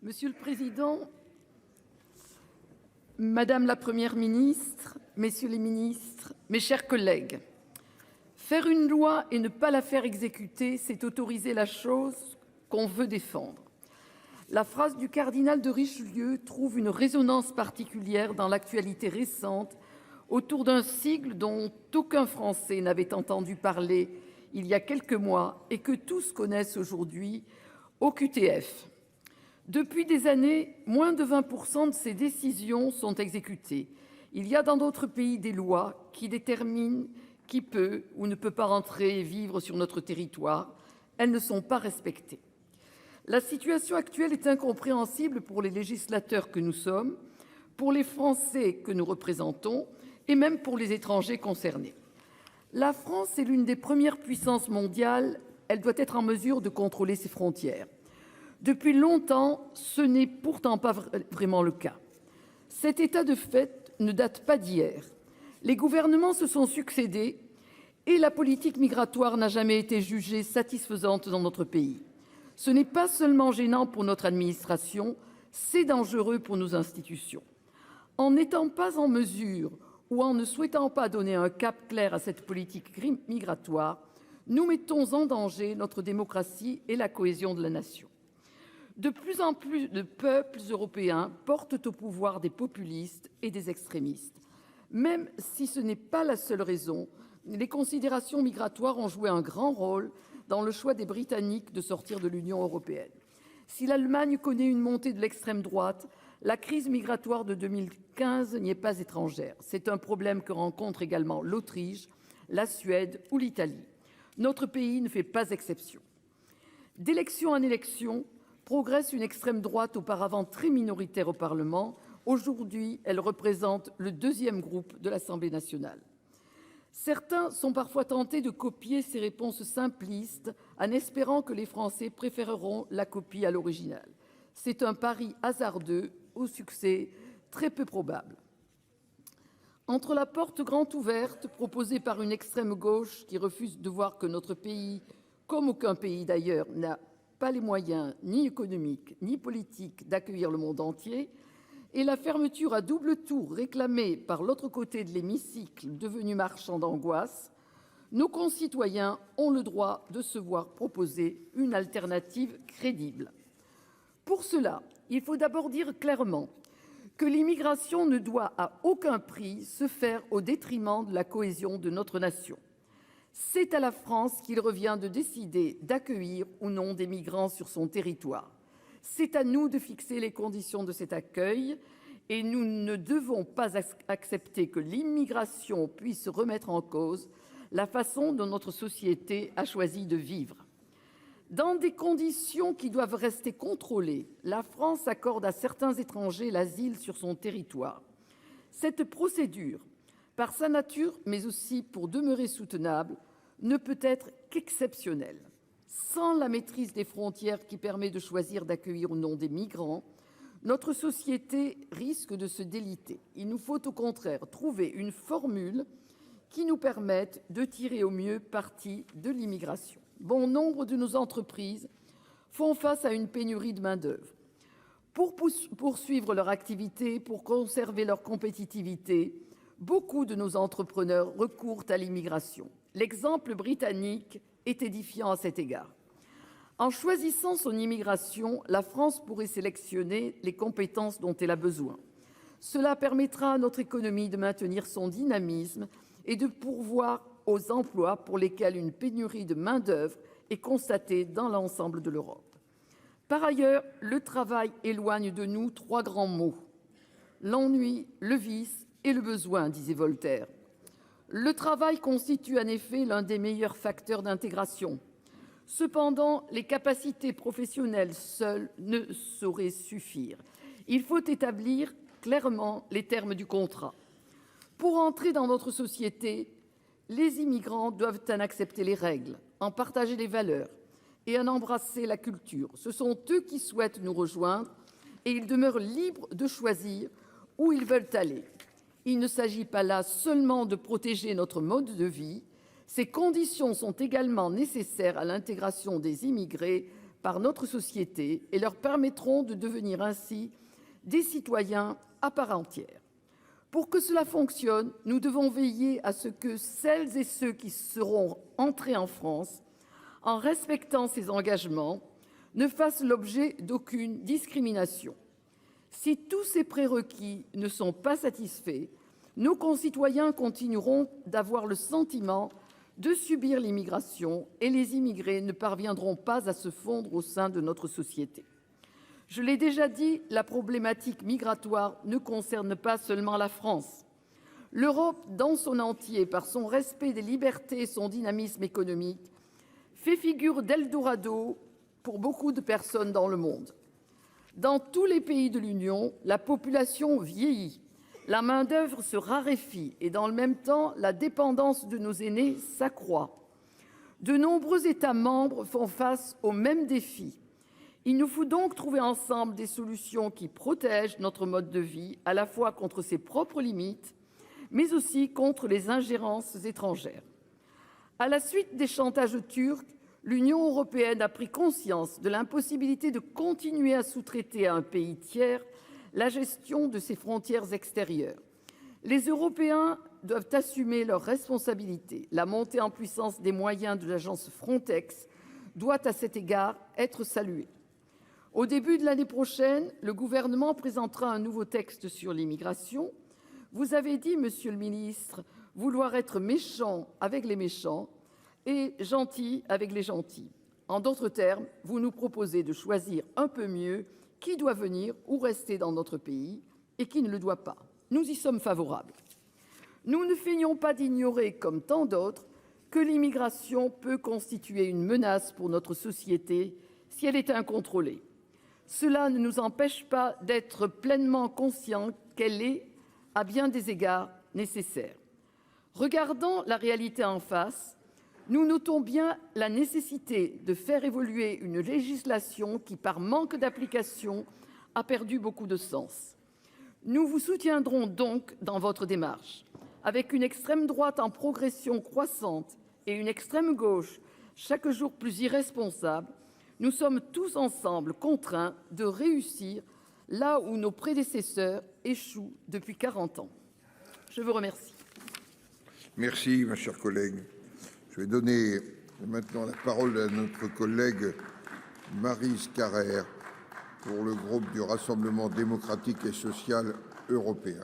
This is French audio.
Monsieur le président, madame la Première ministre, messieurs les ministres, mes chers collègues, faire une loi et ne pas la faire exécuter, c'est autoriser la chose qu'on veut défendre. La phrase du cardinal de Richelieu trouve une résonance particulière dans l'actualité récente autour d'un sigle dont aucun Français n'avait entendu parler il y a quelques mois et que tous connaissent aujourd'hui, OQTF. Depuis des années, moins de 20% de ces décisions sont exécutées. Il y a dans d'autres pays des lois qui déterminent qui peut ou ne peut pas rentrer et vivre sur notre territoire. Elles ne sont pas respectées. La situation actuelle est incompréhensible pour les législateurs que nous sommes, pour les Français que nous représentons et même pour les étrangers concernés. La France est l'une des premières puissances mondiales. Elle doit être en mesure de contrôler ses frontières. Depuis longtemps, ce n'est pourtant pas vraiment le cas. Cet état de fait ne date pas d'hier. Les gouvernements se sont succédé et la politique migratoire n'a jamais été jugée satisfaisante dans notre pays. Ce n'est pas seulement gênant pour notre administration, c'est dangereux pour nos institutions. En n'étant pas en mesure ou en ne souhaitant pas donner un cap clair à cette politique migratoire, nous mettons en danger notre démocratie et la cohésion de la nation. De plus en plus de peuples européens portent au pouvoir des populistes et des extrémistes. Même si ce n'est pas la seule raison, les considérations migratoires ont joué un grand rôle dans le choix des Britanniques de sortir de l'Union européenne. Si l'Allemagne connaît une montée de l'extrême droite, la crise migratoire de 2015 n'y est pas étrangère. C'est un problème que rencontrent également l'Autriche, la Suède ou l'Italie. Notre pays ne fait pas exception. D'élection en élection, progresse une extrême droite auparavant très minoritaire au Parlement. Aujourd'hui, elle représente le deuxième groupe de l'Assemblée nationale. Certains sont parfois tentés de copier ces réponses simplistes en espérant que les Français préféreront la copie à l'original. C'est un pari hasardeux au succès très peu probable. Entre la porte grande ouverte proposée par une extrême gauche qui refuse de voir que notre pays, comme aucun pays d'ailleurs, n'a pas les moyens ni économiques ni politiques d'accueillir le monde entier, et la fermeture à double tour réclamée par l'autre côté de l'hémicycle devenu marchand d'angoisse, nos concitoyens ont le droit de se voir proposer une alternative crédible. Pour cela, il faut d'abord dire clairement que l'immigration ne doit à aucun prix se faire au détriment de la cohésion de notre nation. C'est à la France qu'il revient de décider d'accueillir ou non des migrants sur son territoire. C'est à nous de fixer les conditions de cet accueil et nous ne devons pas accepter que l'immigration puisse remettre en cause la façon dont notre société a choisi de vivre. Dans des conditions qui doivent rester contrôlées, la France accorde à certains étrangers l'asile sur son territoire. Cette procédure, par sa nature, mais aussi pour demeurer soutenable, ne peut être qu'exceptionnelle. Sans la maîtrise des frontières qui permet de choisir d'accueillir ou non des migrants, notre société risque de se déliter. Il nous faut au contraire trouver une formule qui nous permette de tirer au mieux parti de l'immigration. Bon nombre de nos entreprises font face à une pénurie de main-d'œuvre. Pour poursuivre leur activité, pour conserver leur compétitivité, beaucoup de nos entrepreneurs recourent à l'immigration. L'exemple britannique est édifiant à cet égard. En choisissant son immigration, la France pourrait sélectionner les compétences dont elle a besoin. Cela permettra à notre économie de maintenir son dynamisme et de pourvoir aux emplois pour lesquels une pénurie de main-d'œuvre est constatée dans l'ensemble de l'Europe. Par ailleurs, le travail éloigne de nous trois grands mots: l'ennui, le vice et le besoin, disait Voltaire. Le travail constitue en effet l'un des meilleurs facteurs d'intégration. Cependant, les capacités professionnelles seules ne sauraient suffire. Il faut établir clairement les termes du contrat. Pour entrer dans notre société, les immigrants doivent en accepter les règles, en partager les valeurs et en embrasser la culture. Ce sont eux qui souhaitent nous rejoindre et ils demeurent libres de choisir où ils veulent aller. Il ne s'agit pas là seulement de protéger notre mode de vie. Ces conditions sont également nécessaires à l'intégration des immigrés par notre société et leur permettront de devenir ainsi des citoyens à part entière. Pour que cela fonctionne, nous devons veiller à ce que celles et ceux qui seront entrés en France, en respectant ces engagements, ne fassent l'objet d'aucune discrimination. Si tous ces prérequis ne sont pas satisfaits, nos concitoyens continueront d'avoir le sentiment de subir l'immigration et les immigrés ne parviendront pas à se fondre au sein de notre société. Je l'ai déjà dit, la problématique migratoire ne concerne pas seulement la France. L'Europe dans son entier, par son respect des libertés et son dynamisme économique, fait figure d'Eldorado pour beaucoup de personnes dans le monde. Dans tous les pays de l'Union, la population vieillit, la main-d'œuvre se raréfie et dans le même temps, la dépendance de nos aînés s'accroît. De nombreux États membres font face aux mêmes défis. Il nous faut donc trouver ensemble des solutions qui protègent notre mode de vie, à la fois contre ses propres limites, mais aussi contre les ingérences étrangères. À la suite des chantages turcs, l'Union européenne a pris conscience de l'impossibilité de continuer à sous-traiter à un pays tiers la gestion de ses frontières extérieures. Les Européens doivent assumer leurs responsabilités. La montée en puissance des moyens de l'agence Frontex doit à cet égard être saluée. Au début de l'année prochaine, le gouvernement présentera un nouveau texte sur l'immigration. Vous avez dit, monsieur le ministre, vouloir être méchant avec les méchants et gentil avec les gentils. En d'autres termes, vous nous proposez de choisir un peu mieux qui doit venir ou rester dans notre pays et qui ne le doit pas. Nous y sommes favorables. Nous ne feignons pas d'ignorer, comme tant d'autres, que l'immigration peut constituer une menace pour notre société si elle est incontrôlée. Cela ne nous empêche pas d'être pleinement conscients qu'elle est, à bien des égards, nécessaire. Regardant la réalité en face, nous notons bien la nécessité de faire évoluer une législation qui, par manque d'application, a perdu beaucoup de sens. Nous vous soutiendrons donc dans votre démarche. Avec une extrême droite en progression croissante et une extrême gauche chaque jour plus irresponsable, nous sommes tous ensemble contraints de réussir là où nos prédécesseurs échouent depuis 40 ans. Je vous remercie. Merci, ma chère collègue. Je vais donner maintenant la parole à notre collègue Maryse Carrère pour le groupe du Rassemblement démocratique et social européen.